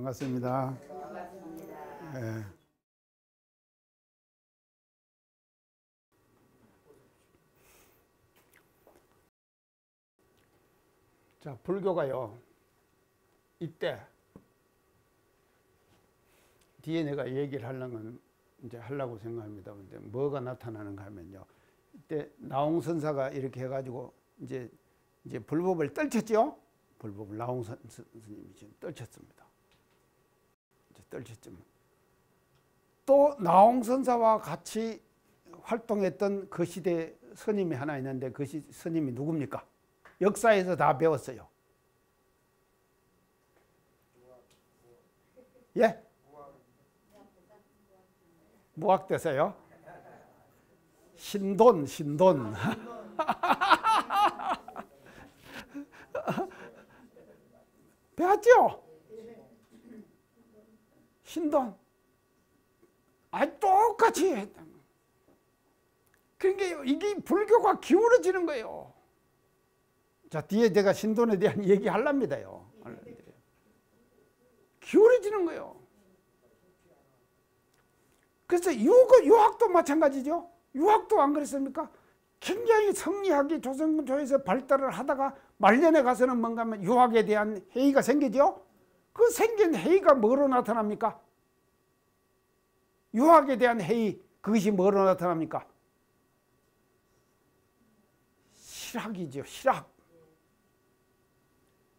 반갑습니다. 반갑습니다. 예. 자, 불교가요, 이때 뒤에 내가 얘기를 하려면 이제 하려고 생각합니다. 근데 뭐가 나타나는가 하면요, 이때 나홍선사가 이렇게 해가지고 이제 불법을 떨쳤죠. 불법을 나홍스님이 지금 떨쳤습니다. 이제 떨쳤죠. 또 나홍선사와 같이 활동했던 그 시대 스님이 하나 있는데 그 스님이 누굽니까? 역사에서 다 배웠어요. 예? 무학대사요? 신돈. 배웠죠? 신돈. 똑같이 했다. 그러니까 이게 불교가 기울어지는 거예요. 자, 뒤에 제가 신돈에 대한 얘기 하랍니다요. 기울어지는 거예요. 그래서 유학도 마찬가지죠. 유학도 안 그랬습니까? 굉장히 성리학이 조선조에서 발달을 하다가 말년에 가서는 뭔가 하면 유학에 대한 회의가 생기죠. 그 생긴 회의가 뭐로 나타납니까? 유학에 대한 회의, 그것이 뭐로 나타납니까? 실학이죠.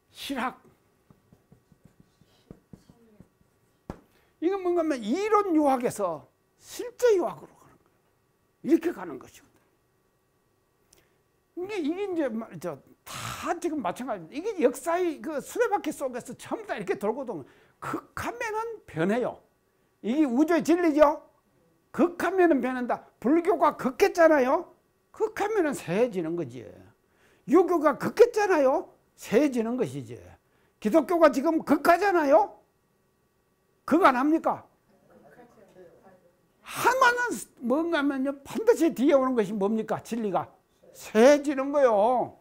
실학. 이건 뭔가 하면 이론 유학에서 실제 유학으로 가는 거예요. 이렇게 가는 것이거든. 이게 이제 다 지금 마찬가지입니다. 이게 역사의 그 수레바퀴 속에서 전부 다 이렇게 돌고 도는, 극하면은 변해요. 이게 우주의 진리죠. 극하면은 변한다. 불교가 극했잖아요. 극하면은 세해지는 거지. 유교가 극했잖아요. 세해지는 것이지. 기독교가 지금 극하잖아요. 극 안 합니까? 하나는 뭔가 하면요, 반드시 뒤에 오는 것이 뭡니까? 진리가 세해지는 거요.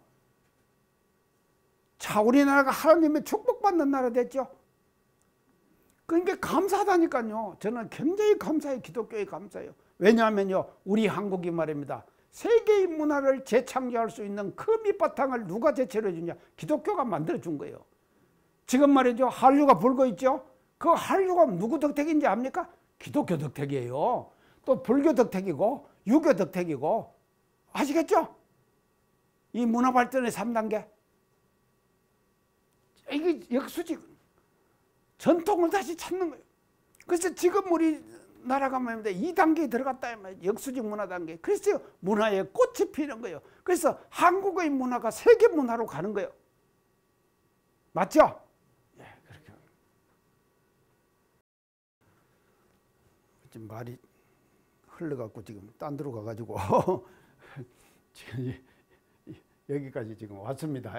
자, 우리나라가 하나님의 축복받는 나라 됐죠. 그러니까 감사하다니까요. 저는 굉장히 감사해요. 기독교에 감사해요. 왜냐하면요, 우리 한국이 말입니다, 세계의 문화를 재창조할 수 있는 그 밑바탕을 누가 제철해 주냐? 기독교가 만들어 준 거예요. 지금 말이죠, 한류가 불고 있죠. 그 한류가 누구 덕택인지 압니까? 기독교 덕택이에요. 또 불교 덕택이고 유교 덕택이고. 아시겠죠? 이 문화 발전의 3단계. 이게 역수직 전통을 다시 찾는 거예요. 그래서 지금 우리나라가 말입니다, 2단계에 들어갔다. 역수직 문화 단계. 그래서 문화에 꽃이 피는 거예요. 그래서 한국의 문화가 세계 문화로 가는 거예요. 맞죠? 예, 그렇게. 지금 말이 흘러갖고 지금 딴 데로 가가지고 지금 여기까지 지금 왔습니다.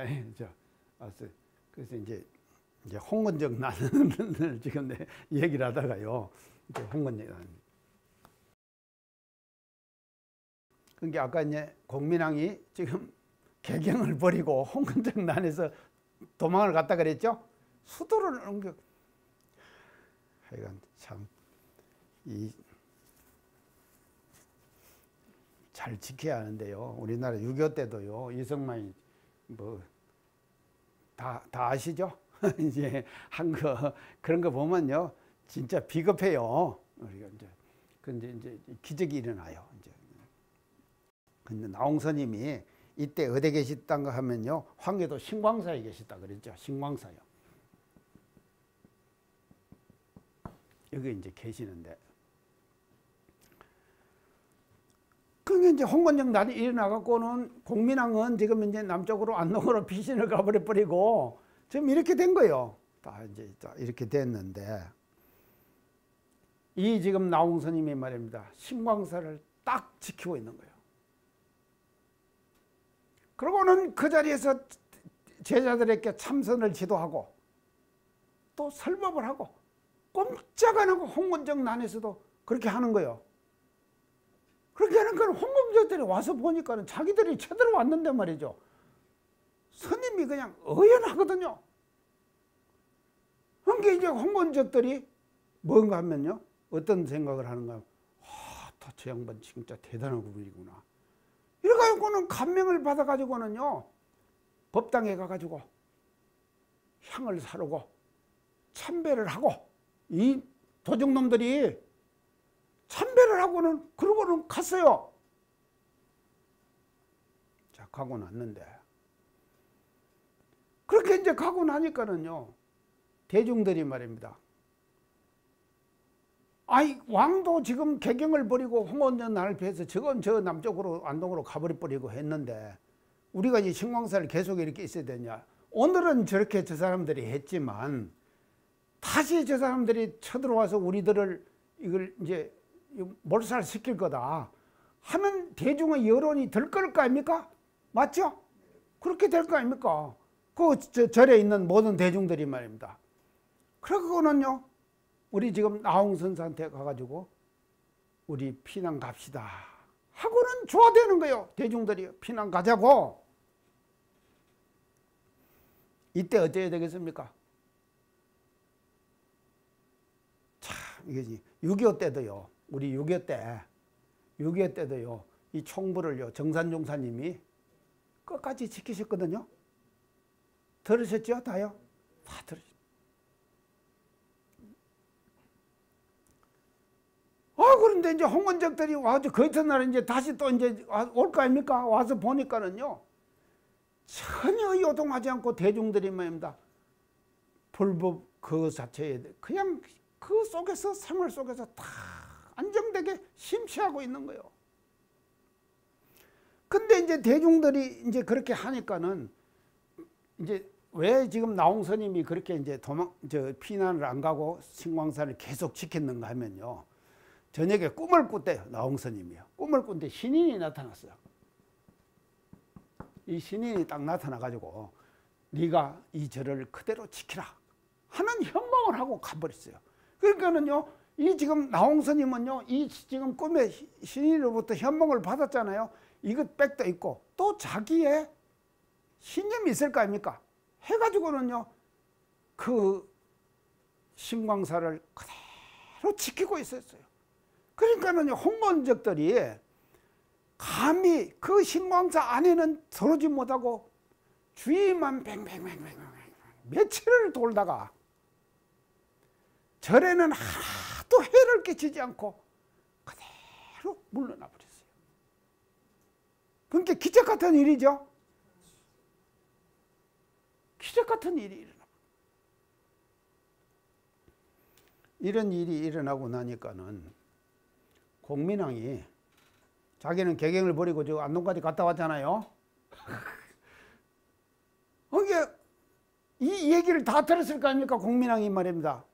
왔어요. 그래서 이제 홍건적 난을 지금 얘기를 하다가요. 이제 홍건적 난. 그러니까 아까 이제 공민왕이 지금 개경을 버리고 홍건적 난에서 도망을 갔다 그랬죠. 수도를 옮겨. 하여간 참 잘 지켜야 하는데요. 우리나라 6.25 때도요, 이승만이 다 아시죠? 이제 한 거, 그런 거 보면요, 진짜 비겁해요. 우리가 근데 이제 기적이 일어나요. 근데 나홍스님이 이때 어디 계셨던가 하면요, 황해도 신광사에 계셨다 그랬죠. 신광사요. 여기 이제 계시는데. 그게 이제 홍건적 난이 일어나갖고는 공민왕은 지금 이제 남쪽으로 안동으로 피신을 가버려 버리고 지금 이렇게 된 거예요. 다 이제 이렇게 됐는데, 이 지금 나홍스님이 말입니다, 신광사를 딱 지키고 있는 거예요. 그러고는 그 자리에서 제자들에게 참선을 지도하고 또 설법을 하고 꼼짝 안 하고 홍건적 난에서도 그렇게 하는 거예요. 그렇게 하니까 홍건적들이 와서 보니까는 자기들이 제대로 왔는데 말이죠, 스님이 그냥 의연하거든요. 그러니까 이제 홍건적들이 뭔가 하면요, 어떤 생각을 하는가, 저 양반 진짜 대단한 분이구나. 이래가지고는 감명을 받아가지고는요, 법당에 가가지고 향을 사르고 참배를 하고, 이 도적놈들이 참배를 하고는 그러고는 갔어요. 자, 가고 났는데, 그렇게 이제 가고 나니까는요, 대중들이 말입니다. 아이, 왕도 지금 개경을 버리고 홍원전을 피해서 저건 저 남쪽으로 안동으로 가버리고 했는데 우리가 이 신광사를 계속 이렇게 있어야 되냐. 오늘은 저렇게 저 사람들이 했지만 다시 저 사람들이 쳐들어와서 우리들을 이걸 이제 몰살시킬 거다 하는 대중의 여론이 들 거 아닙니까? 맞죠? 그렇게 될 거 아닙니까? 그 절에 있는 모든 대중들이 말입니다. 그러고는요, 우리 지금 나홍선사한테 가가지고 우리 피난 갑시다 하고는 좋아되는 거예요. 대중들이 피난 가자고. 이때 어째야 되겠습니까? 참 이거지. 6.25 때도요, 우리 6.25 때도요, 이 총부를요 정산종사님이 끝까지 지키셨거든요. 들으셨죠? 다요? 다 들으셨죠. 그런데 이제 홍원적들이 와서 그 이튿날 이제 다시 또 이제 올 거 아닙니까? 와서 보니까는요, 전혀 요동하지 않고 대중들이 말입니다. 불법 그 자체에 그냥 그 속에서 생활 속에서 다 안정되게 심취하고 있는 거예요. 근데 이제 대중들이 이제 그렇게 하니까는 이제 왜 지금 나홍스님이 그렇게 이제 피난을 안 가고 신광사를 계속 지켰는가 하면요, 저녁에 꿈을 꿨대요. 나홍스님이요. 꿈을 꾼데 신인이 나타났어요. 이 신인이 딱 나타나가지고 네가 이 절을 그대로 지키라 하는 현몽을 하고 가버렸어요. 그러니까는요, 이 지금 나홍스님은요, 이 지금 꿈에 신인으로부터 현몽을 받았잖아요. 이것 백도 있고 또 자기의 신념이 있을 거 아닙니까? 해가지고는요, 그 신광사를 그대로 지키고 있었어요. 그러니까는 홍건적들이 감히 그 신광사 안에는 들어오지 못하고 주위만 뱅뱅뱅뱅 며칠을 돌다가 절에는 하나도 해를 끼치지 않고 그대로 물러나 버렸어요. 그러니까 기적 같은 일이죠. 기적 같은 일이 일어나. 이런 일이 일어나고 나니까는 공민왕이 자기는 개경을 버리고 저 안동까지 갔다 왔잖아요. 이게 이 얘기를 다 들었을 거 아닙니까? 공민왕이 말입니다.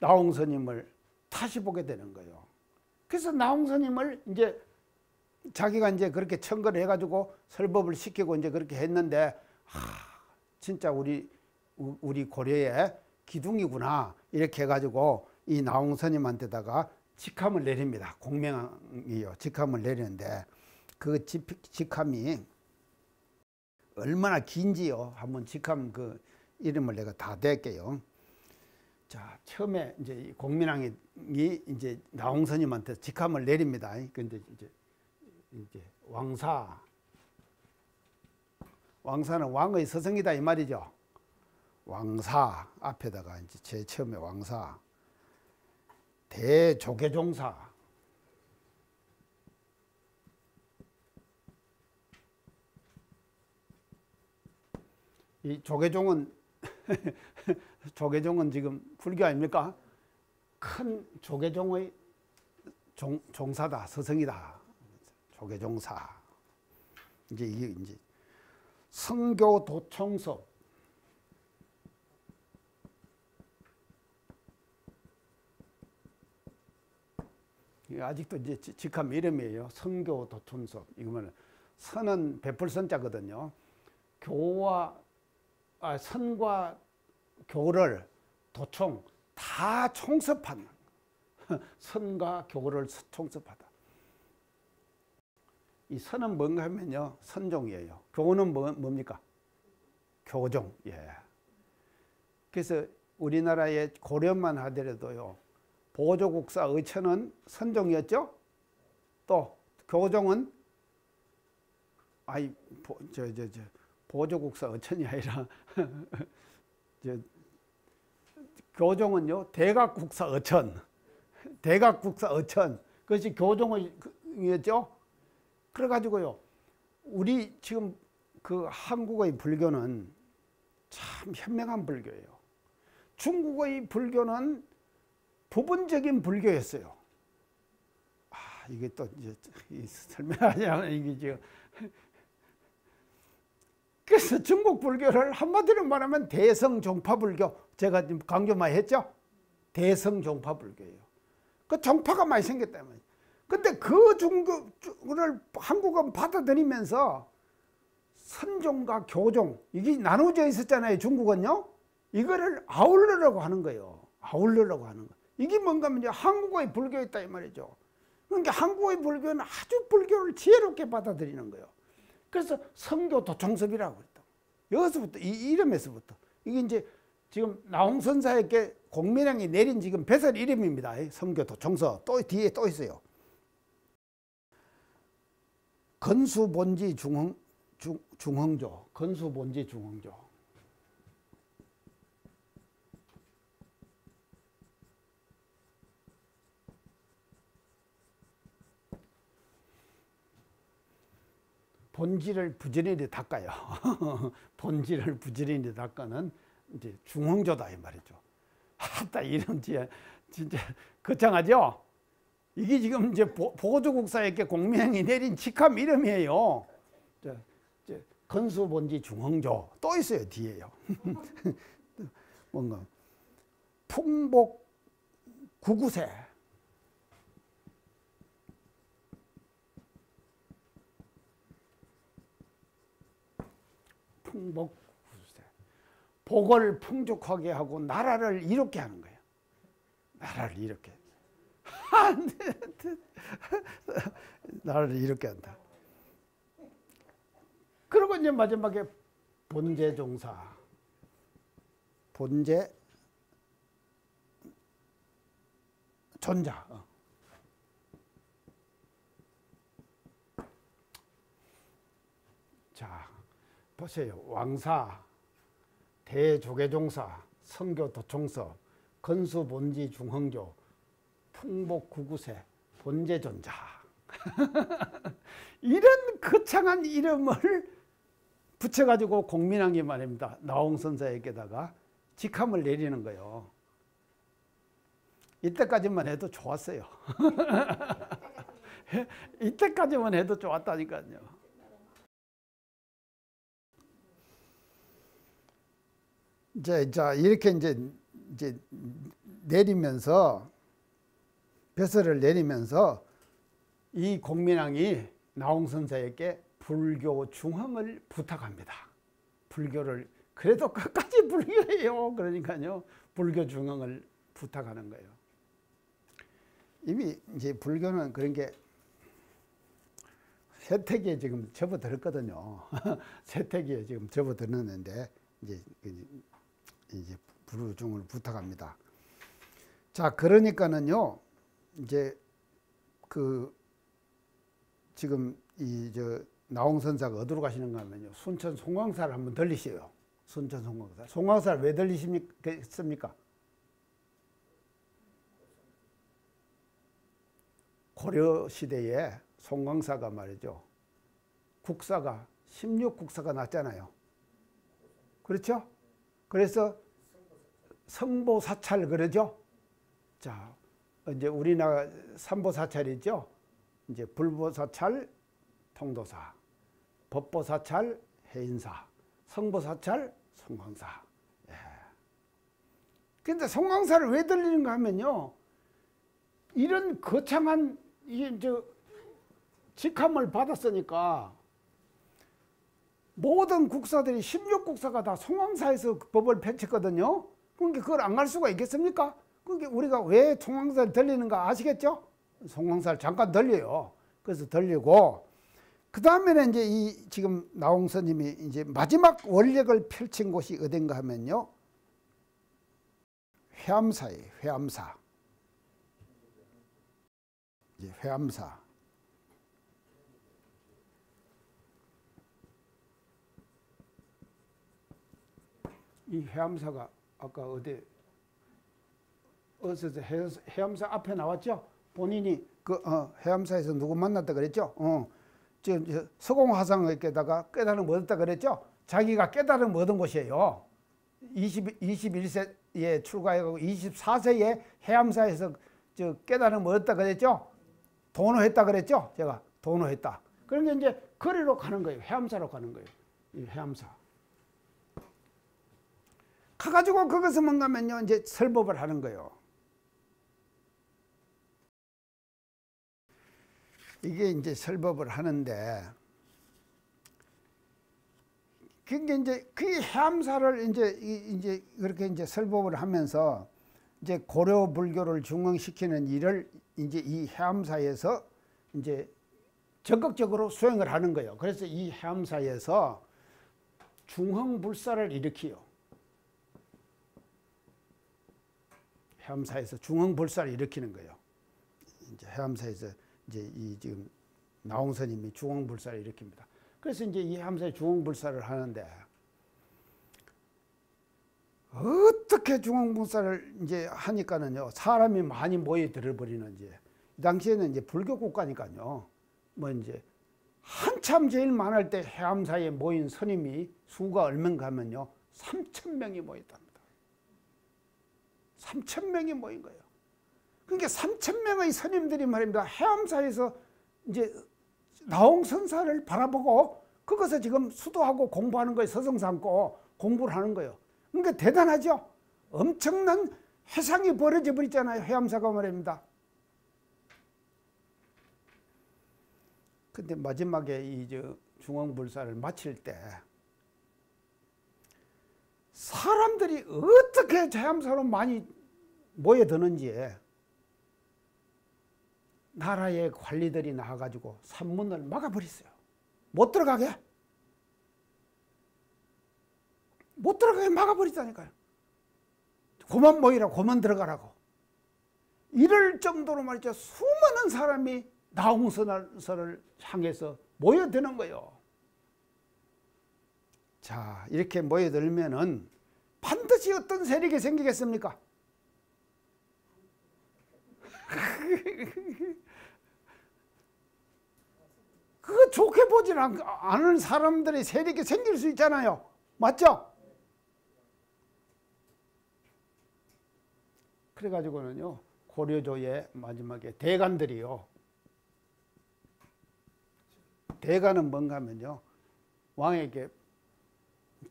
나홍스님을 다시 보게 되는 거예요. 그래서 나홍스님을 이제 자기가 이제 그렇게 청거를 해가지고 설법을 시키고 이제 그렇게 했는데, 진짜 우리 고려의 기둥이구나 이렇게 해가지고 이 나홍스님한테다가 직함을 내립니다. 공명이요, 직함을 내리는데 그 직함이 얼마나 긴지요. 한번 직함 그 이름을 내가 다 댈게요. 자, 처음에 이제 공민왕이 이제 나홍스님한테 직함을 내립니다. 근데 이제 왕사는 왕의 서성이다 이 말이죠. 왕사 앞에다가 이제 제일 처음에 왕사, 대조계종사, 이 조계종은 조계종은 지금 불교 아닙니까? 큰 조계종의 종사다, 서성이다. 조계종사. 이제 이게 성교 도청섭. 아직도 이제 직함 이름이에요. 성교 도청섭. 이거는 선은 베풀 선자거든요. 선과 교를 도청 다 총섭하는 선과 교를 총섭하다. 이 선은 뭔가 하면요, 선종이에요. 교는 뭡니까? 교종. 예. 그래서 우리나라의 고려만 하더라도요, 보조국사 의천은 선종이었죠. 또 교종은 보조국사 의천이 아니라 교종은요 대각국사 의천, 대각국사 의천, 그것이 교종이었죠. 그래가지고요, 우리 지금 그 한국의 불교는 참 현명한 불교예요. 중국의 불교는 부분적인 불교였어요. 아, 이게 또 이제 설명하자면 이게 지금. 그래서 중국 불교를 한마디로 말하면 대성종파불교, 제가 지금 강조 많이 했죠? 대성종파불교예요. 그 종파가 많이 생겼단 말이에요. 근데 그 종교를 한국은 받아들이면서 선종과 교종, 이게 나눠져 있었잖아요, 중국은요? 이거를 아울러라고 하는 거예요. 아울러라고 하는 거. 이게 뭔가 하면 한국의 불교였다 이 말이죠. 그러니까 한국의 불교는 아주 불교를 지혜롭게 받아들이는 거예요. 그래서 성교 도총섭이라고 그랬다. 여기서부터, 이 이름에서부터. 이게 이제 지금 나홍선사에게 공민왕이 내린 지금 배설 이름입니다. 성교 도총섭. 또 뒤에 또 있어요. 건수본지 중흥조. 건수본지 중흥조. 본질을 부지런히 닦아요. 본질을 부지런히 닦아는 이제 중흥조다 이 말이죠. 하다 이름 진짜 거창하죠. 이게 지금 이제 보조국사에게 공민왕이 내린 직함 이름이에요. 건수본지 중흥조 또 있어요 뒤에요. 뭔가 풍복 구구세. 풍복 구구세. 복을 풍족하게 하고 나라를 이롭게 하는 거예요. 나라를 이롭게. 나라를 이롭게 한다. 그리고 이제 마지막에 본제종사. 본제 존자. 자, 보세요. 왕사, 대조계종사, 성교도총섭, 건수본지 중흥조, 풍복구구세, 본제존자. 이런 거창한 이름을 붙여가지고 공민왕이 말입니다. 나홍선사에게다가 직함을 내리는 거예요. 이때까지만 해도 좋았어요. 이때까지만 해도 좋았다니까요. 자, 이렇게 이제 내리면서, 벼슬을 내리면서 이 공민왕이 나홍선사에게 불교 중흥을 부탁합니다. 불교를, 그래도 끝까지 불교예요. 그러니까요, 불교 중흥을 부탁하는 거예요. 이미 이제 불교는 그런 게 세태기에 지금 접어들었거든요. 세태기에 지금 접어들었는데, 이제 불교 중흥을 부탁합니다. 자, 그러니까는요, 이제 지금 나홍선사가 어디로 가시는가 하면요, 순천 송광사를 한번 들리세요. 순천 송광사. 송광사를 왜 들리십니까? 고려 시대에 송광사가 말이죠, 국사가 16국사가 났잖아요. 그렇죠? 그래서 성보사찰 그러죠. 자, 이제 우리나라 삼보사찰이죠. 이제 불보사찰 통도사, 법보사찰 해인사, 성보사찰 송광사. 예. 근데 송광사를 왜 들리는가 하면요, 이런 거창한 직함을 받았으니까 모든 국사들이 16국사가 다 송광사에서 법을 펼쳤거든요. 그러니까 그걸 안 갈 수가 있겠습니까? 그러니까 우리가 왜 송광사를 들리는가 아시겠죠? 송광사를 잠깐 들려요. 그래서 들리고, 그 다음에는 이제 이 지금 나홍 스님이 이제 마지막 원력을 펼친 곳이 어딘가 하면요. 회암사예요. 회암사. 이제 회암사. 이 회암사가 아까 어디서 회암사 앞에 나왔죠? 본인이 그 회암사에서 누구 만났다 그랬죠? 지금 서공화상에다가 깨달음 얻었다 그랬죠? 자기가 깨달음 얻은 곳이에요. 21세에 출가해가고 24세에 해암사에서 저 깨달음 얻었다 그랬죠? 도노했다 그랬죠? 제가 도노했다. 그러니까 이제 거리로 가는 거예요. 해암사로 가는 거예요. 이 해암사. 가가지고 거기서 뭔가 하면요, 이제 설법을 하는 거예요. 이게 이제 설법을 하는데, 그게 이제 그 해암사를 이제 그렇게 이제 설법을 하면서 이제 고려 불교를 중흥시키는 일을 이제 이 해암사에서 이제 적극적으로 수행을 하는 거예요. 그래서 이 해암사에서 중흥불사를 일으키요. 해암사에서 중흥불사를 일으키는 거예요. 이제 해암사에서 이제 이 지금 나홍 스님이 중흥불사를 일으킵니다. 그래서 이제 이 해암사에 중흥불사를 하는데, 어떻게 중흥불사를 이제 하니까는요, 사람이 많이 모여들어 버리는지. 이 당시에는 이제 불교 국가니까요, 뭐 이제 한참 제일 많을 때 해암사에 모인 스님이 수가 얼마인가 하면요, 3,000명이 모였답니다. 3,000명이 모인 거예요. 그러니까 3,000명의 스님들이 말입니다, 해암사에서 이제 나홍 선사를 바라보고 그것을 지금 수도하고 공부하는 거예요. 서성 삼고 공부를 하는 거예요. 그러니까 대단하죠. 엄청난 해상이 벌어져 버렸잖아요. 해암사가 말입니다. 근데 마지막에 이 중흥불사를 마칠 때 사람들이 어떻게 해암사로 많이 모여드는지 나라의 관리들이 나와가지고 산문을 막아버렸어요. 못 들어가게. 못 들어가게 막아버렸다니까요. 그만 모이라, 그만 들어가라고. 이럴 정도로 말이죠. 수많은 사람이 나홍선을 향해서 모여드는 거예요. 자, 이렇게 모여들면은 반드시 어떤 세력이 생기겠습니까? 그거 좋게 보진 않은 사람들의 세력이 생길 수 있잖아요. 맞죠? 그래가지고는요, 고려조의 마지막에 대간들이요. 대간은 뭔가 하면요, 왕에게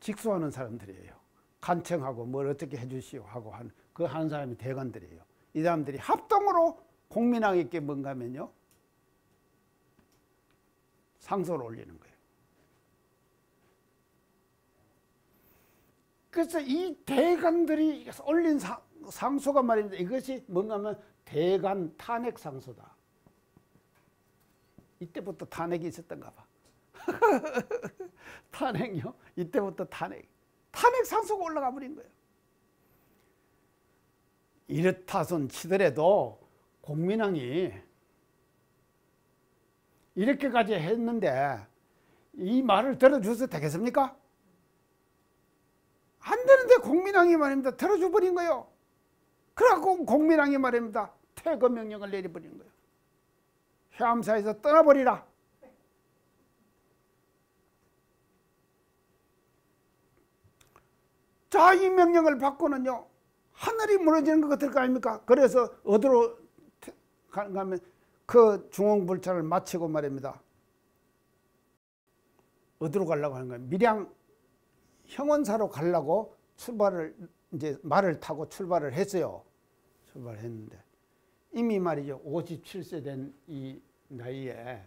직소하는 사람들이에요. 간청하고 뭘 어떻게 해주시오 하고 한 사람이 대간들이에요. 이 사람들이 합동으로 공민왕에게 뭔가 하면요, 상소를 올리는 거예요. 그래서 이 대간들이 올린 상소가 말입니다. 이것이 뭔가 하면 대간 탄핵 상소다. 이때부터 탄핵이 있었던가 봐. 탄핵요? 이때부터 탄핵 상소가 올라가 버린 거예요. 이렇다손 치더라도 공민왕이 이렇게까지 했는데 이 말을 들어줘서 되겠습니까? 안 되는데 공민왕이 말입니다, 들어줘 버린 거예요. 그래갖고 공민왕이 말입니다, 퇴거 명령을 내려버린 거예요. 해암사에서 떠나버리라. 자, 이 명령을 받고는요, 하늘이 무너지는 것 같을 거 아닙니까? 그래서 어디로 가면 그 중흥불사를 마치고 말입니다, 어디로 가려고 하는 거예요? 밀양 형원사로 가려고 이제 말을 타고 출발을 했어요. 출발했는데 이미 말이죠, 57세 된 이 나이에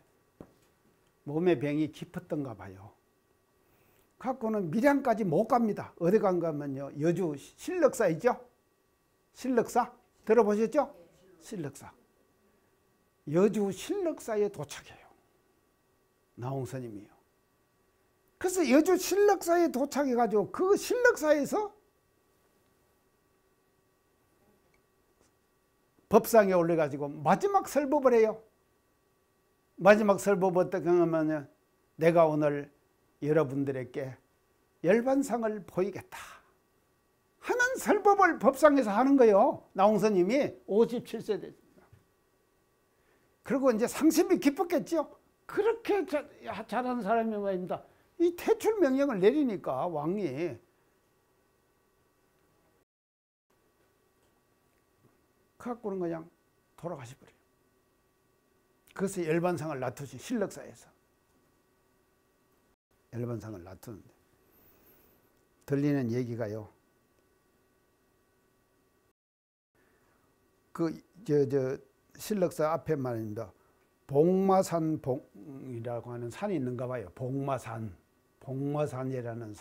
몸의 병이 깊었던가 봐요. 갖고는 밀양까지 못 갑니다. 어디 간가 하면요, 여주 신력사 있죠? 신력사 들어보셨죠? 신력사. 여주 신력사에 도착해요. 나홍스님이요. 그래서 여주 신력사에 도착해가지고 그 신력사에서 법상에 올려가지고 마지막 설법을 해요. 마지막 설법 어떻게 하냐면 내가 오늘 여러분들에게 열반상을 보이겠다 하는 설법을 법상에서 하는 거예요. 나홍스님이 57세 됐습니다. 그리고 이제 상심이 깊었겠죠. 그렇게 잘하는 사람이 말입니다. 이 퇴출 명령을 내리니까 왕이 갖고는 그냥 돌아가셔버려요. 그래서 열반상을 놔두지. 신력사에서 열반상을 놔두는데 들리는 얘기가요. 신력사 앞에 말입니다. 복마산이라고 하는 산이 있는가 봐요. 복마산이라는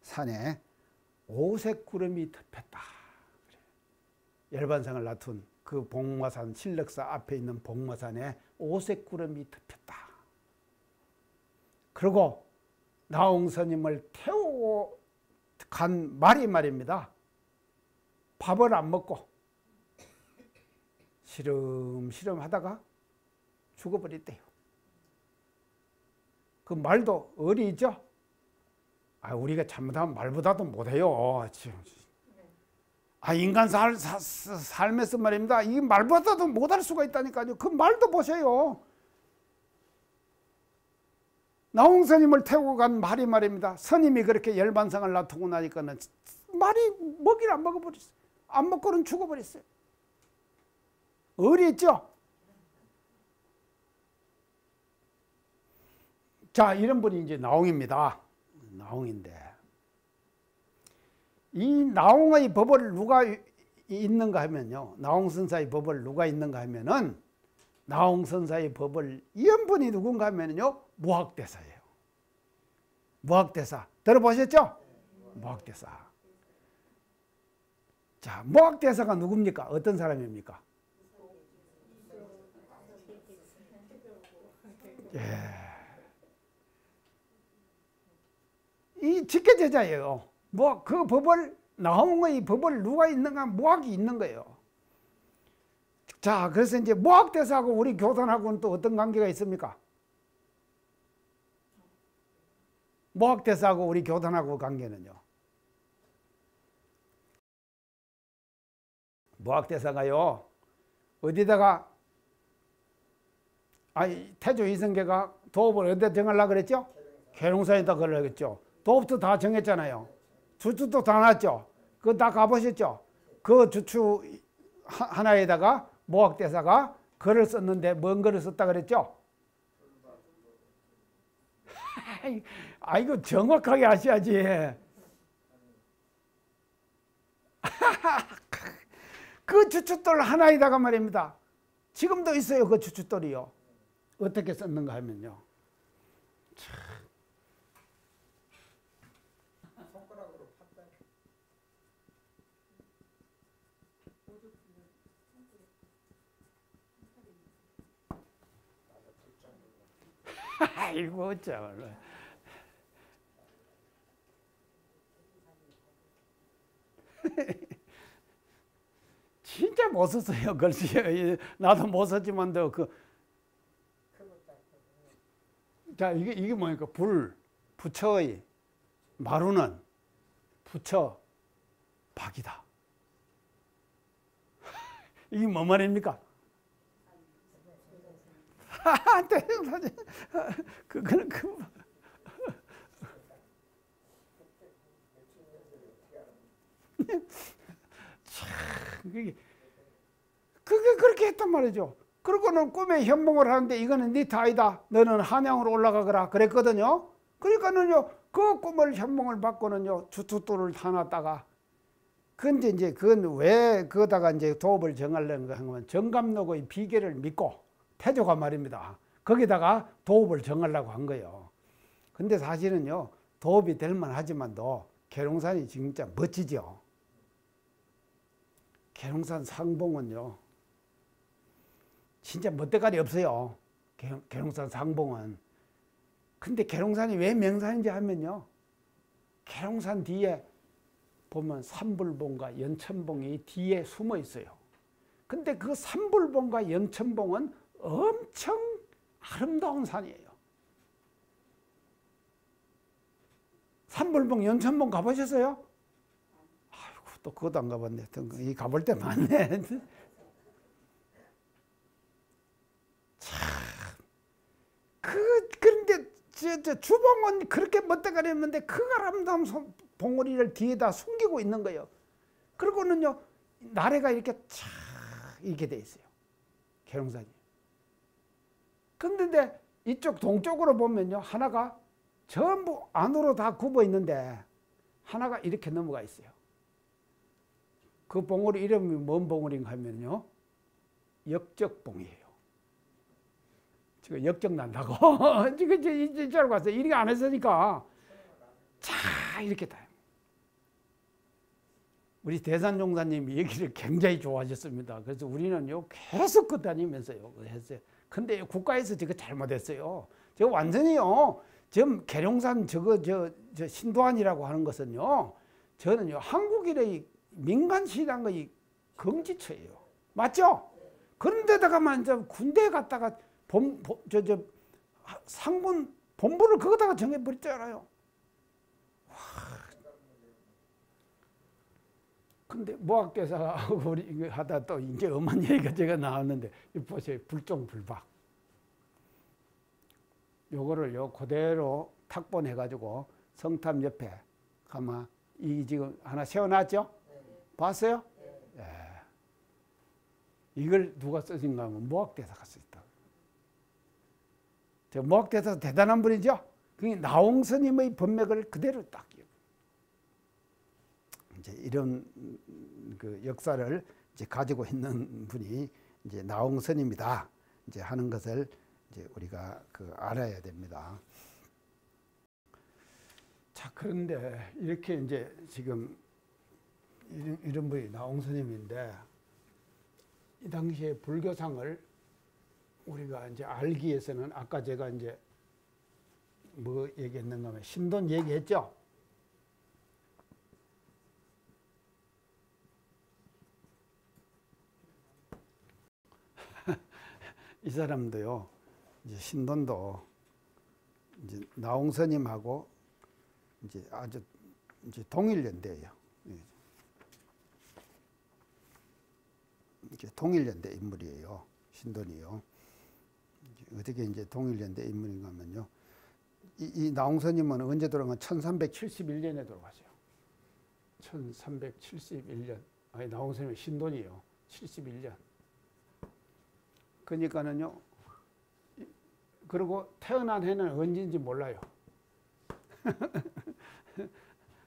산에 오색 구름이 덮였다. 열반상을 놔둔 그 복마산, 신력사 앞에 있는 복마산에 오색 구름이 덮였다. 그리고 나홍스님을 태우고 간 말이 말입니다. 밥을 안 먹고 시름시름 하다가 죽어버렸대요. 그 말도 어리죠? 우리가 잘못하면 말보다도 못해요. 인간 삶에서 말입니다. 이 말보다도 못할 수가 있다니까요. 그 말도 보세요. 나홍스님을 태우고 간 말이 말입니다. 스님이 그렇게 열반상을 놔두고 나니까는 말이 먹이를 안 먹어버렸어요. 안 먹고는 죽어버렸어요. 어리했죠? 자, 이런 분이 이제 나홍입니다. 나홍인데, 이 나홍의 법을 누가 있는가 하면요. 나홍선사의 법을 누가 있는가 하면은, 나홍선사의 법을 이은 분이 누군가 하면요. 무학대사예요. 무학대사. 들어보셨죠? 무학대사. 자, 무학대사가 누굽니까? 어떤 사람입니까? 이 직계제자예요. 그 법을, 나홍의 법을 누가 있는가? 무학이 있는 거예요. 자, 그래서 이제 무학대사하고 우리 교단하고는 또 어떤 관계가 있습니까? 무학대사하고 우리 교단하고 관계는요. 무학대사가요, 어디다가, 태조 이성계가 도읍을 어디다 정하려고 그랬죠? 계룡산에다 걸으려고 했죠. 도읍도 다 정했잖아요. 주추도 다 놨죠. 그거 다 가보셨죠? 그 주추 하나에다가 무학대사가 글을 썼는데 뭔 글을 썼다 그랬죠? 이거 정확하게 아셔야지. 그 주춧돌 하나에다가 말입니다. 지금도 있어요. 그 주춧돌이요. 어떻게 썼는가 하면요. 아이고 참. 진짜 못 썼어요. 글쎄요. 나도 못 썼지만도 자, 이게 뭐니까? 부처의 마루는 부처 박이다. 이게 뭔 말입니까? 그거는 그게 그렇게 했단 말이죠. 그러고는 꿈에 현몽을 하는데 이거는 네 타이다. 너는 한양으로 올라가거라. 그랬거든요. 그러니까는요, 그 꿈을 현몽을 받고는요, 주춧돌을 다 놨다가, 근데 이제 그건 왜 거다가 이제 도읍을 정하려는가 하면 정감록의 비계를 믿고 태조가 말입니다. 거기다가 도읍을 정하려고 한 거예요. 근데 사실은요, 도읍이 될 만하지만도 계룡산이 진짜 멋지죠. 계룡산 상봉은요, 진짜 멋대가리 없어요. 계룡산 상봉은. 근데 계룡산이 왜 명산인지 하면요, 계룡산 뒤에 보면 삼불봉과 연천봉이 뒤에 숨어 있어요. 근데 그 삼불봉과 연천봉은 엄청 아름다운 산이에요. 삼불봉, 연천봉 가보셨어요? 아이고, 또 그것도 안 가봤네. 이 가볼 때 많네. 그런데 주봉은 그렇게 멋대가리 했는데 그 아름다운 봉우리를 뒤에다 숨기고 있는 거예요. 그리고는요, 나래가 이렇게 촥 이렇게 돼 있어요. 계룡산이. 근데 이쪽 동쪽으로 보면요, 하나가 전부 안으로 다 굽어 있는데 하나가 이렇게 넘어가 있어요. 그 봉우리 이름이 뭔 봉우리인가 하면요, 역적봉이에요. 지금 역적 난다고. 지금 이제 알고 왔어요. 이렇게 안 했으니까 자 이렇게 다. 우리 대산종사님이 얘기를 굉장히 좋아하셨습니다. 그래서 우리는요 계속 그 다니면서요 했어요. 근데 국가에서 저거 잘못했어요. 저거 완전히요. 지금 계룡산 저거 저 신도안이라고 하는 것은요, 저는요 한국인의 민간시당의 금지처예요. 맞죠? 그런데다가만 군대에 갔다가 상군 본부를 거기다가 정해버렸잖아요. 근데 모학대사하고 우리 이거 하다 또 이제 엄한 얘기가 제가 나왔는데, 보세요. 불종불박. 요거를요, 그대로 탁본해가지고 성탑 옆에 가만, 이 지금 하나 세워놨죠? 봤어요? 예. 이걸 누가 쓰신가 하면 모학대사가 써있다. 저 모학대사 대단한 분이죠? 그게 나홍 스님의 법맥을 그대로 딱. 이제 이런 그 역사를 이제 가지고 있는 분이 이제 나홍 스님이다. 이제 하는 것을 이제 우리가 그 알아야 됩니다. 자, 그런데 이렇게 이제 지금 이런 분이 나홍 스님인데, 이 당시에 불교상을 우리가 이제 알기 위해서는 아까 제가 이제 뭐 얘기했는가 하면 신돈 얘기했죠? 이 사람도요, 이제 신돈도 이제 나홍 스님하고 이제 아주 이제 동일연대예요. 이제 동일연대 인물이에요. 신돈이요. 어떻게 이제 동일연대 인물인가 하면요, 이 나홍 스님은 언제 돌아간? 1371년에 돌아가세요. 1371년. 아니, 나홍 스님은 신돈이요. 71년. 그러니까는요, 그리고 태어난 해는 언제인지 몰라요.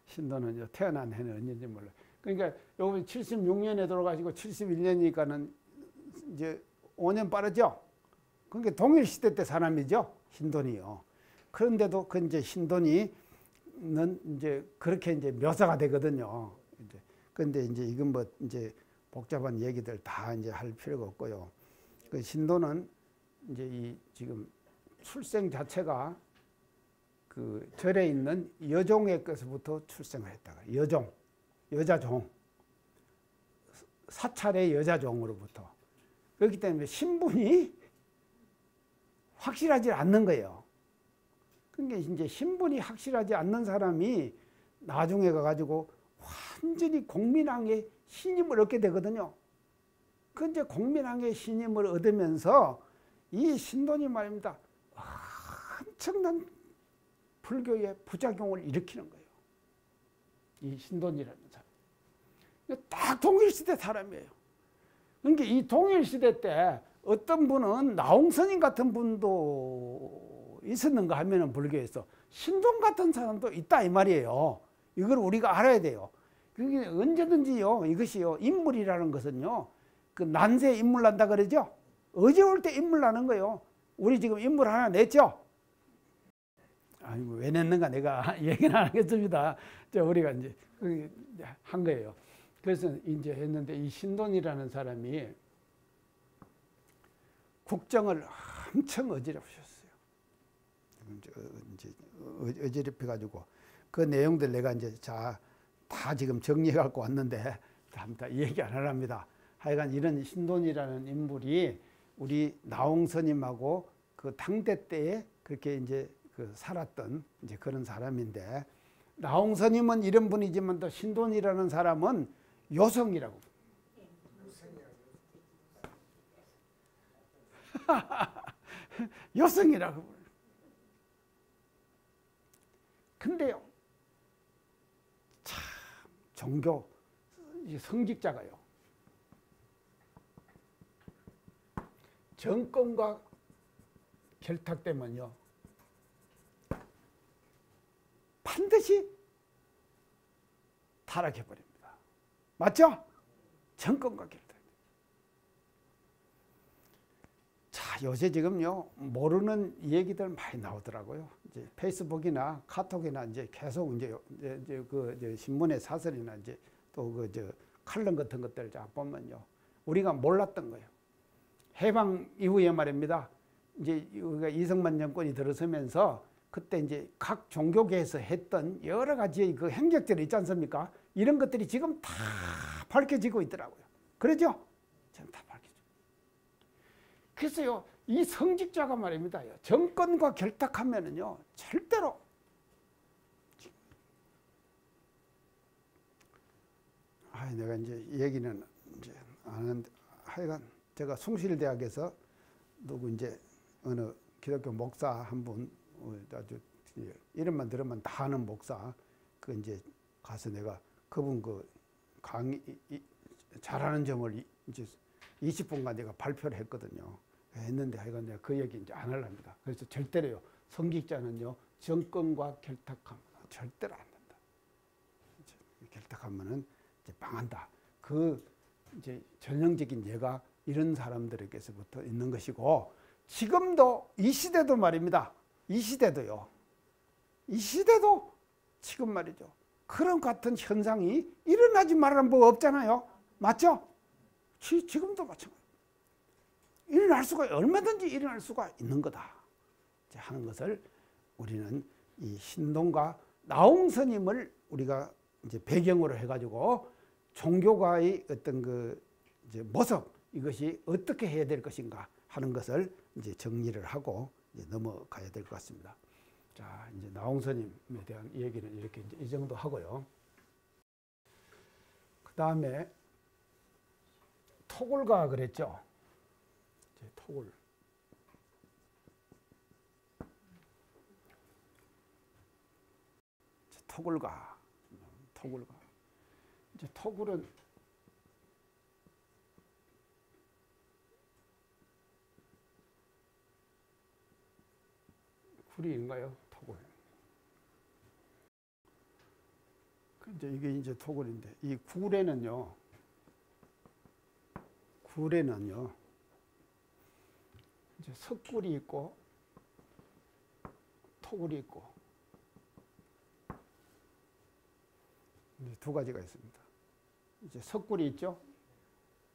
신도는요, 태어난 해는 언제인지 몰라요. 그러니까 여기 76년에 돌아가시고 71년이니까는 이제 5년 빠르죠? 그러니까 동일시대 때 사람이죠, 신돈이요. 그런데도 그 이제 신돈이는 이제 그렇게 이제 묘사가 되거든요. 이제 근데 이제 이건 뭐 이제 복잡한 얘기들 다 이제 할 필요가 없고요. 그 신도는 이제 이 지금 출생 자체가 그 절에 있는 여종의 것부터 출생을 했다가, 여종, 여자종, 사찰의 여자종으로부터. 그렇기 때문에 신분이 확실하지 않는 거예요. 그러니까 이제 신분이 확실하지 않는 사람이 나중에 가가지고 완전히 공민왕의 신임을 얻게 되거든요. 그 이제 공민왕의 신임을 얻으면서 이 신돈이 말입니다, 엄청난 불교의 부작용을 일으키는 거예요. 이 신돈이라는 사람. 딱 동일시대 사람이에요. 그러니까 이 동일시대 때 어떤 분은 나홍 스님 같은 분도 있었는가 하면은 불교에서 신돈 같은 사람도 있다 이 말이에요. 이걸 우리가 알아야 돼요. 그게 언제든지요, 이것이요, 인물이라는 것은요, 그 난세에 인물 난다 그러죠? 어지러울 때 인물 나는 거예요. 우리 지금 인물 하나 냈죠? 아니, 왜 냈는가 내가 얘기는 안 하겠습니다. 우리가 이제 한 거예요. 그래서 이제 했는데, 이 신돈이라는 사람이 국정을 엄청 어지럽으셨어요. 이제 어지럽혀가지고 그 내용들 내가 이제 다 지금 정리해 갖고 왔는데 다 얘기 안 하랍니다. 하여간 이런 신돈이라는 인물이 우리 나홍 스님하고 그 당대 때에 그렇게 이제 그 살았던 이제 그런 사람인데, 나홍 스님은 이런 분이지만 또 신돈이라는 사람은 요성이라고. 요성이라고. 근데요, 참 종교 성직자가요, 정권과 결탁되면요 반드시 타락해 버립니다. 맞죠? 정권과 결탁. 자, 요새 지금요 모르는 얘기들 많이 나오더라고요. 이제 페이스북이나 카톡이나 이제 계속 이제 그 신문의 사설이나 이제 또 그 칼럼 같은 것들 자 보면요, 우리가 몰랐던 거예요. 해방 이후에 말입니다. 이제 우리가 이승만 정권이 들어서면서 그때 이제 각 종교계에서 했던 여러 가지 그 행적들이 있지 않습니까? 이런 것들이 지금 다 밝혀지고 있더라고요. 그러죠? 지금 다 밝혀지고. 그래서요, 이 성직자가 말입니다. 정권과 결탁하면은요, 절대로 내가 이제 얘기는 이제 안 하는데, 하여간 제가 숭실대학에서 누구 이제 어느 기독교 목사 한 분, 아주 이름만 들으면 다 아는 목사, 그 이제 가서 내가 그분 그 강의 잘하는 점을 이제 20분간 내가 발표를 했거든요. 했는데 하여간 내가 그 얘기 이제 안 하랍니다. 그래서 절대로요, 성직자는요 정권과 결탁하면 절대로 안 된다. 결탁하면은 이제 망한다. 그 이제 전형적인 예가 이런 사람들에게서부터 있는 것이고, 지금도 이 시대도 말입니다. 이 시대도요. 이 시대도 지금 말이죠. 그런 같은 현상이 일어나지 말라는 법 없잖아요. 맞죠? 지금도 마찬가지. 일어날 수가, 얼마든지 일어날 수가 있는 거다 하는 것을 우리는 이 신돈과 나홍 스님을 우리가 이제 배경으로 해가지고 종교가의 어떤 그 이제 모습, 이것이 어떻게 해야 될 것인가 하는 것을 이제 정리를 하고 이제 넘어가야 될 것 같습니다. 자, 이제 나홍 스님에 대한 얘기는 이렇게 이제 이 정도 하고요. 그 다음에 토굴가 그랬죠. 이제 토굴. 토굴가. 이제 토굴은 굴인가요? 토굴. 이게 이제 토굴인데, 이 굴에는요, 이제 석굴이 있고 토굴이 있고 이제 두 가지가 있습니다. 이제 석굴이 있죠.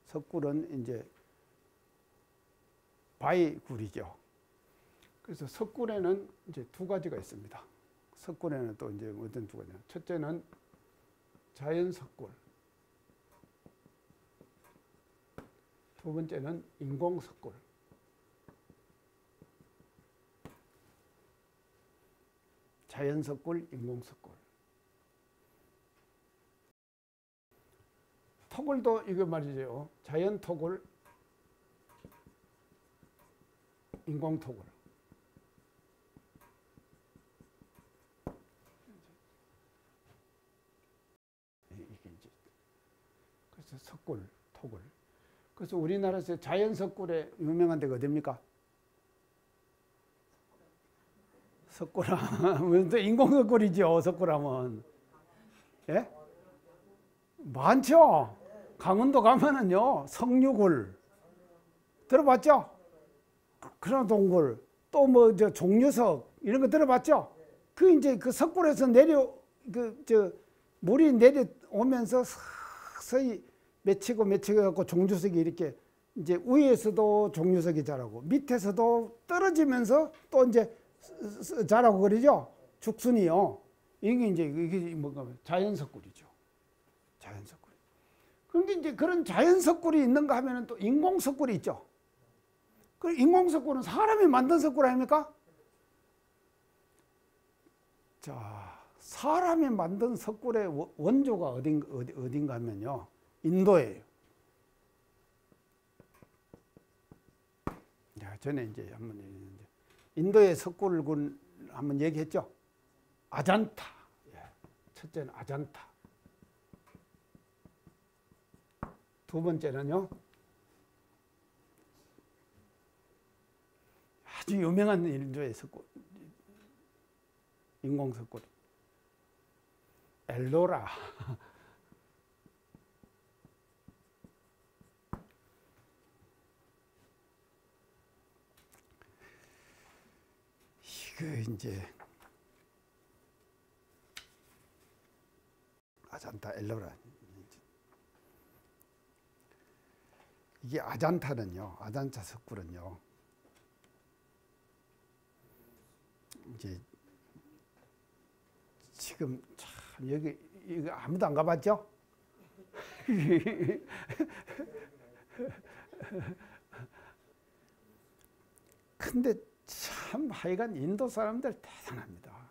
석굴은 이제 바위굴이죠. 그래서 석굴에는 이제 두 가지가 있습니다. 석굴에는 또 이제 어떤 두 가지냐. 첫째는 자연석굴. 두 번째는 인공석굴. 자연석굴, 인공석굴. 토굴도 이거 말이죠. 자연토굴, 인공토굴. 이게 이제 그래서 석굴, 토굴. 그래서 우리나라에서 자연석굴에 유명한 데가 어디입니까? 석굴하면 인공석굴이죠. 석굴하면. 예? 많죠. 강원도 가면은요, 석류굴 들어봤죠? 그런 동굴, 또 뭐 저 종류석 이런 거 들어봤죠? 그 이제 그 석굴에서 물이 내려오면서 서서히 맺히고 갖고 종주석이 이렇게 이제 위에서도 종류석이 자라고 밑에서도 떨어지면서 또 이제 자라고 그러죠. 죽순이요. 이게 뭔가 자연석굴이죠. 자연석굴. 그런데 이제 그런 자연석굴이 있는가 하면은 또 인공석굴이 있죠. 그 인공석굴은 사람이 만든 석굴 아닙니까? 자, 사람이 만든 석굴의 원조가 어딘가 하면요. 인도예요. 전에 이제 한번 인도의 석굴군 한번 얘기했죠. 아잔타. 첫째는 아잔타. 두 번째는요. 아주 유명한 인도의 석굴. 인공석굴. 엘로라. 이제 아잔타 엘로라. 이게 아잔타는요. 아잔타 석굴은요. 이제 지금 참 여기 이거 아무도 안 가봤죠? 근데 참 하여간 인도 사람들 대단합니다.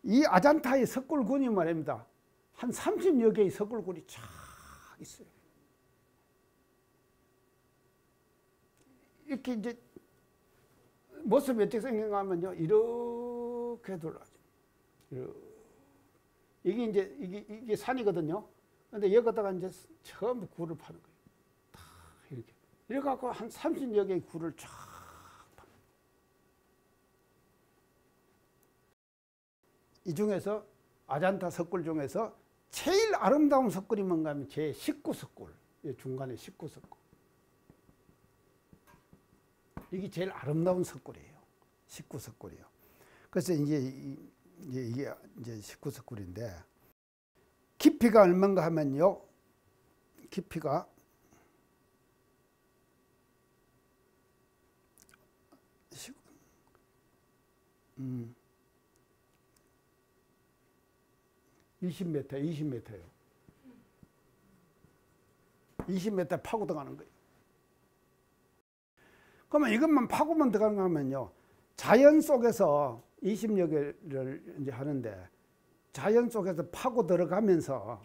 이 아잔타의 석굴군이 말입니다. 한 30여 개의 석굴군이 쫙 있어요. 이렇게 이제 모습이 어떻게 생긴가 하면요. 이렇게 돌아가죠. 이게 산이거든요. 근데 여기다가 이제 처음 굴을 파는 거예요. 다 이렇게. 이래 갖고 한 30여 개의 굴을 쫙 파는. 이 중에서 아잔타 석굴 중에서 제일 아름다운 석굴이 뭔가 하면 제 19석굴. 중간에 19석굴. 이게 제일 아름다운 석굴이에요. 19석굴이요. 그래서 이게 이제 19석굴인데 깊이가 얼마인가 하면요. 깊이가 20m예요. 20m 파고 들어가는 거예요. 그러면 이것만 파고만 들어가는 하면요. 자연 속에서 20여 개를 이제 하는데 자연 속에서 파고 들어가면서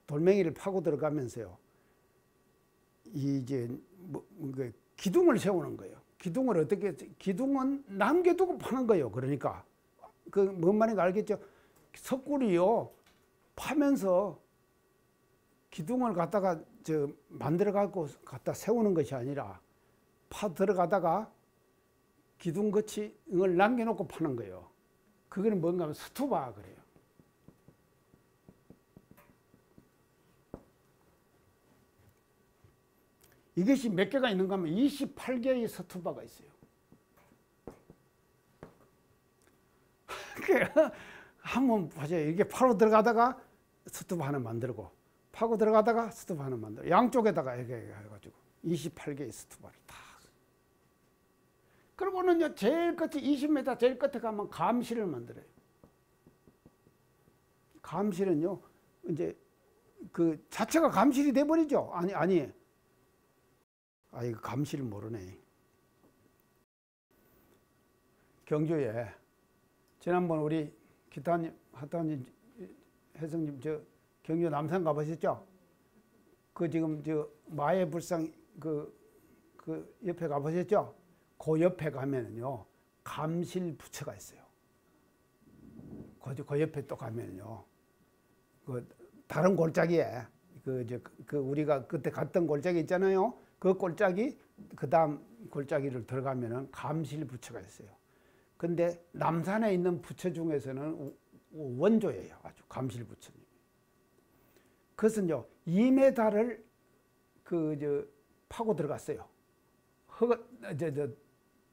돌멩이를 파고 들어가면서요. 이제 기둥을 세우는 거예요. 기둥을 어떻게 기둥은 남겨두고 파는 거예요. 그러니까 그 뭔 말인가 알겠죠? 석굴이요 파면서 기둥을 갖다가 만들어 갖고 갖다 세우는 것이 아니라 파 들어가다가 기둥 거치 이걸 남겨놓고 파는 거예요. 그거는 뭔가 하면 스투바 그래요. 이것이 몇 개가 있는가 하면 28개의 스투바가 있어요. 한번 보세요. 이게 파로 들어가다가 스투바 하나 만들고 파고 들어가다가 스투바 하나 만들고 양쪽에다가 이렇게 해가지고 28개의 스투바를 다. 그러고는 제일 끝에 20m 제일 끝에 가면 감실을 만들어요. 감실은요 이제 그 자체가 감실이 돼 버리죠. 아니. 이거 감실을 모르네. 경주에 지난번 우리 기타님, 하타님, 혜성님 경주 남산 가보셨죠? 그 지금 마의 불상 그 옆에 가보셨죠? 그 옆에 가면은요 감실 부처가 있어요. 그 옆에 또 가면요 그 다른 골짜기에 그 우리가 그때 갔던 골짜기 있잖아요. 그 골짜기 그 다음 골짜기를 들어가면은 감실 부처가 있어요. 근데 남산에 있는 부처 중에서는 원조예요. 아주 감실 부처님. 그것은요 2m를 파고 들어갔어요.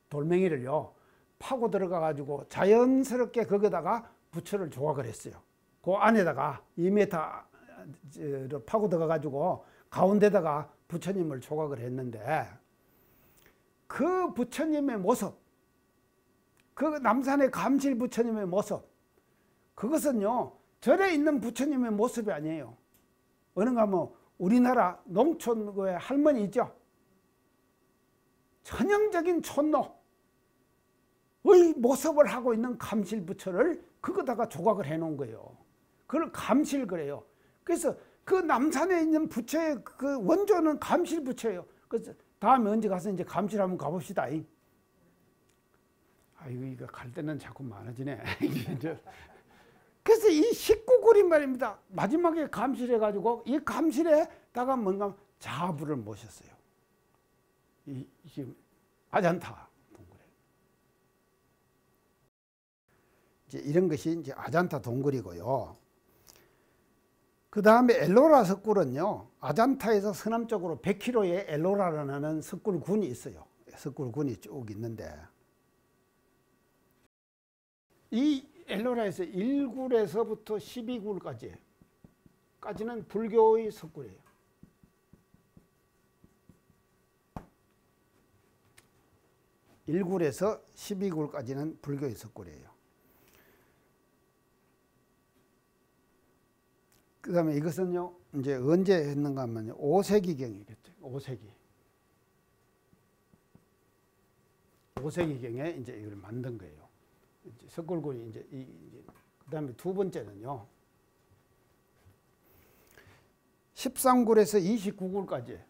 돌멩이를요 파고 들어가 가지고 자연스럽게 거기다가 부처를 조각을 했어요. 그 안에다가 2m를 파고 들어가 가지고 가운데다가 부처님을 조각을 했는데 그 부처님의 모습, 그 남산의 감실 부처님의 모습, 그것은요 절에 있는 부처님의 모습이 아니에요. 어느가 하면 우리나라 농촌의 할머니 있죠. 전형적인 촌노의 모습을 하고 있는 감실 부처를 그거다가 조각을 해 놓은 거예요. 그걸 감실 그래요. 그래서 그 남산에 있는 부처의 그 원조는 감실 부처예요. 그래서 다음에 언제 가서 이제 감실 한번 가봅시다. 아이고, 이거 갈 때는 자꾸 많아지네. 그래서 이 19굴이 말입니다. 마지막에 감실해가지고 이 감실에다가 뭔가 자부를 모셨어요. 지금 아잔타 동굴에. 이제 이런 것이 이제 아잔타 동굴이고요. 그 다음에 엘로라 석굴은요, 아잔타에서 서남쪽으로 100km에 엘로라라는 석굴군이 있어요. 석굴군이 쭉 있는데, 이 엘로라에서 1굴에서부터 12굴까지는 불교의 석굴이에요. (1굴에서 12굴까지는) 불교의 석굴이에요. 그 다음에 이것은요, 이제 언제 했는가 하면 5세기경이겠죠. 5세기경에 이제 이걸 만든 거예요. 이제 석굴군이 이제 그 다음에 두 번째는요, 13굴에서 29굴까지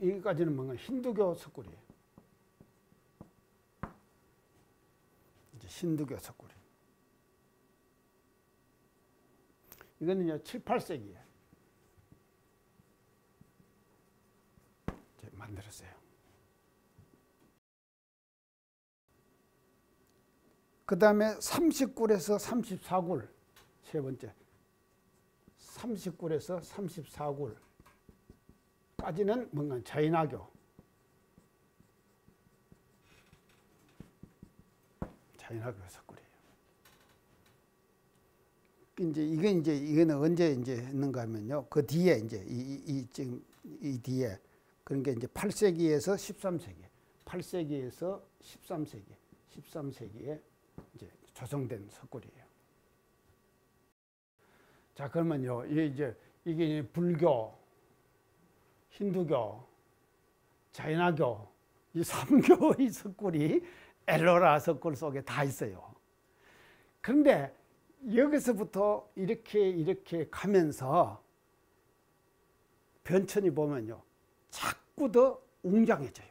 여기까지는 뭔가 힌두교 석굴이에요. 이제 힌두교 석굴이. 이거는요 7, 8세기에 이제 만들었어요. 그 다음에 30굴에서 34굴, 세 번째 30굴에서 34굴까지는 뭔가 자인화교 석굴이에요. 이제 이거는 언제 이제 했는가 하면요, 그 뒤에 이제 지금 이 뒤에, 그러니까 이제 8세기에서 13세기, 8세기에서 13세기에 이제 조성된 석굴이에요. 자, 그러면요, 이게 불교, 힌두교, 자인화교, 이 3교의 석굴이 엘로라 석굴 속에 다 있어요. 그런데 여기서부터 이렇게 가면서 변천이 보면요, 자꾸 더 웅장해져요.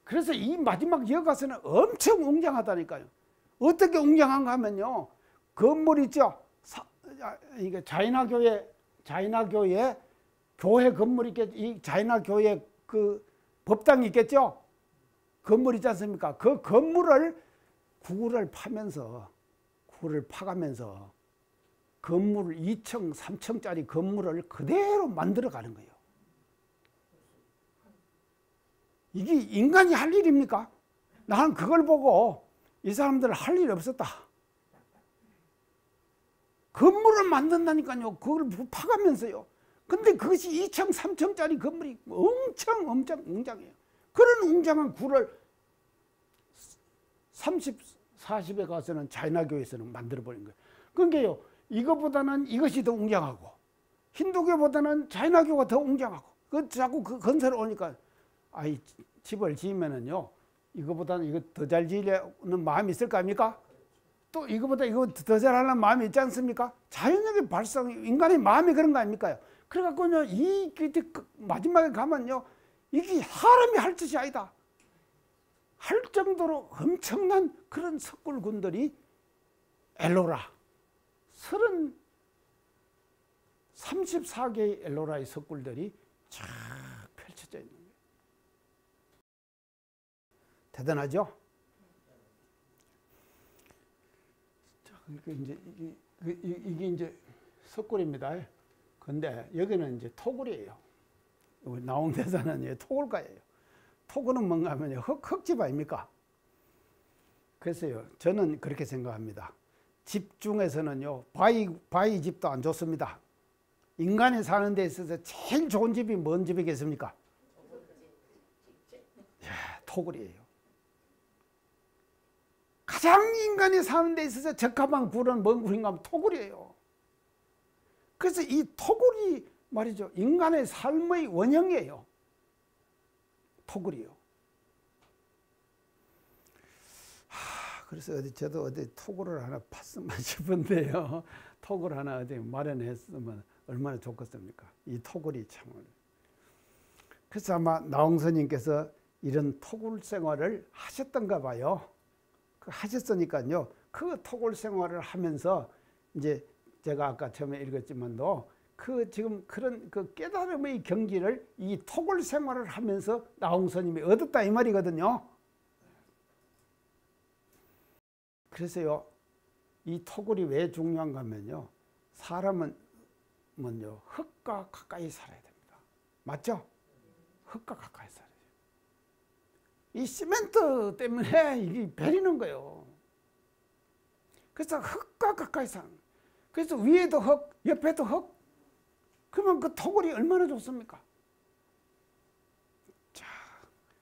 그래서 이 마지막 여기 가서는 엄청 웅장하다니까요. 어떻게 웅장한가 하면요, 건물 있죠. 이게 자인화교의 교회 건물이 있겠죠. 이 자인화교의 그 법당이 있겠죠. 건물 있지 않습니까? 그 건물을 구를 파가면서 건물 2층, 3층짜리 건물을 그대로 만들어 가는 거예요. 이게 인간이 할 일입니까? 나는 그걸 보고 이 사람들 할 일이 없었다. 건물을 만든다니까요. 그걸 파가면서요. 근데 그것이 2층, 3층짜리 건물이 엄청 웅장해요. 그런 웅장한 굴을 30, 40에 가서는 자인화교에서는 만들어버린 거예요. 그러니까요, 이것보다는 이것이 더 웅장하고, 힌두교보다는 자인화교가 더 웅장하고, 자꾸 그 건설을 오니까, 집을 지으면은요, 이거보다는 이거 더 잘 지으려는 마음이 있을 거 아닙니까? 또 이거보다 이거 더 잘하는 마음이 있지 않습니까? 자연적인 발상, 인간의 마음이 그런 거 아닙니까요? 그래갖고요, 마지막에 가면요, 이게 사람이 할 짓이 아니다 할 정도로 엄청난 그런 석굴군들이 엘로라 34개의 엘로라의 석굴들이 쫙 펼쳐져 있는 거예요. 대단하죠? 자, 그러니까 이게 이제 석굴입니다. 근데 여기는 이제 토굴이에요. 나온 데서는 토굴가예요. 토굴은 뭔가 하면 흙집 아닙니까? 그래서요, 저는 그렇게 생각합니다. 집 중에서는요, 바위 집도 안 좋습니다. 인간이 사는 데 있어서 제일 좋은 집이 뭔 집이겠습니까? 예, 토굴이에요. 가장 인간이 사는 데 있어서 적합한 굴은 뭔 굴인가 하면 토굴이에요. 그래서 이 토굴이 말이죠, 인간의 삶의 원형이에요. 토굴이요. 그래서 저도 어디 토굴을 하나 팠으면 싶은데요. 토굴 하나 어디 마련했으면 얼마나 좋겠습니까? 이 토굴이 참. 그래서 아마 나홍스님께서 이런 토굴 생활을 하셨던가 봐요. 하셨으니까요. 그 토굴 생활을 하면서 이제 제가 아까 처음에 읽었지만도 그 지금 그런 그 깨달음의 경지를 이 토굴 생활을 하면서 나홍스님이 얻었다 이 말이거든요. 그래서요, 이 토굴이 왜 중요한가 하면요, 사람은 흙과 가까이 살아야 됩니다. 맞죠? 흙과 가까이 살아야 돼요. 이 시멘트 때문에 이게 베리는 거예요. 그래서 흙과 가까이 사는 거예요. 그래서 위에도 흙, 옆에도 흙. 그러면 그 토굴이 얼마나 좋습니까? 자,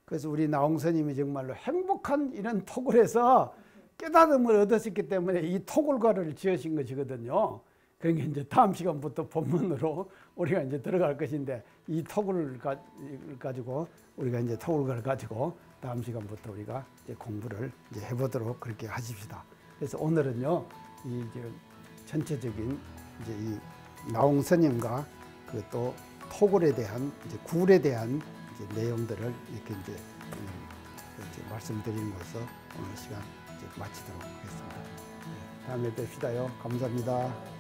그래서 우리 나홍스님이 정말로 행복한 이런 토굴에서 깨달음을 얻으셨기 때문에 이 토굴가를 지으신 것이거든요. 그러니까 이제 다음 시간부터 본문으로 우리가 이제 들어갈 것인데, 이 토굴을 가지고 우리가 이제 토굴가를 가지고 다음 시간부터 우리가 이제 공부를 이제 해보도록 그렇게 하십시다. 그래서 오늘은요, 이 전체적인 이제 이 나홍스님과 그 또 토굴에 대한 이제 굴에 대한 이제 내용들을 이렇게 이제 말씀드리는 것으로 오늘 시간 마치도록 하겠습니다. 다음에 뵙시다요. 감사합니다.